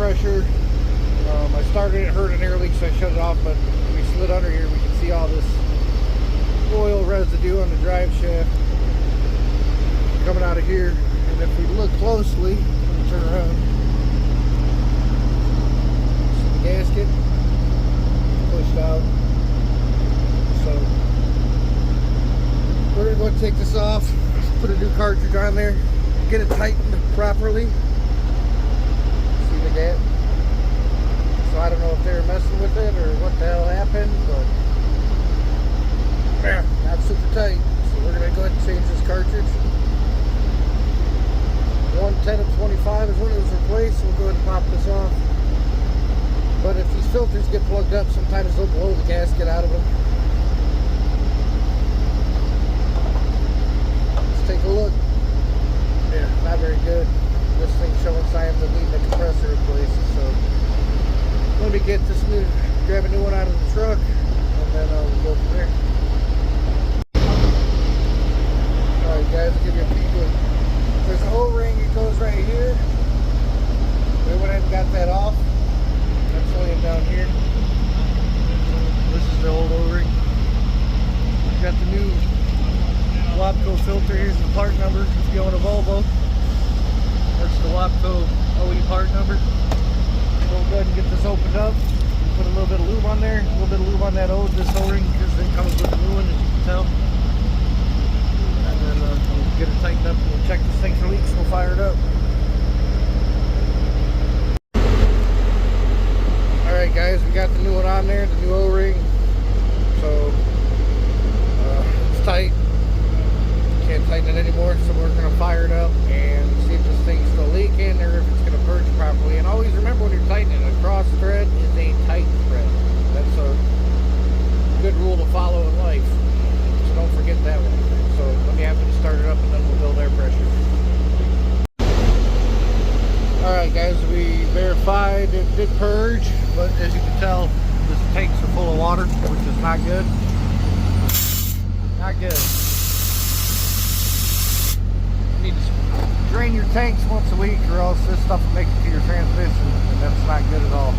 pressure. I started it, heard an air leak, so I shut it off, but when we slid under here, we can see all this oil residue on the drive shaft coming out of here. And if we look closely, let me turn around, see the gasket pushed out. So we're going to take this off, put a new cartridge on there, get it tightened properly. See the gap? So I don't know if they were messing with it or what the hell happened, but yeah, not super tight. So we're going to go ahead and change this cartridge. 110 of 25 is when it was replaced, so we'll go ahead and pop this off. But if these filters get plugged up, sometimes they'll blow the gasket out of them. Let's take a look. Yeah, not very good. This thing's showing signs of needing a compressor replaced. So let me get this new, grab a new one out of the truck, and then we'll go from there. Alright guys, I'll give you a peek of. There's an O-ring, it goes right here. We went ahead and got that off. That's laying down here. This is the old O-ring. We've got the new Wapco filter. Here's the part number if you own a Volvo. That's the Wapco OE part number. We'll go ahead and get this opened up. Put a little bit of lube on there. A little bit of lube on that this O-ring because it comes with a new one, as you can tell. And then we'll get it tightened up. We'll check this thing for leaks. We'll fire it up. Alright guys, we got the new one on there, the new O-ring. So it's tight. Can't tighten it anymore, so we're going to fire it up and see if this thing's still leaking or if it's going to purge properly. And always remember when you're tightening, a cross thread is a tight thread. That's a good rule to follow in life, so don't forget that one. So let me have to start it up and then we'll build air pressure. Alright guys, we verified it did purge, but as you can tell, this tanks are full of water, which is not good. Not good. You need to drain your tanks once a week or else this stuff will make it to your transmission, and that's not good at all.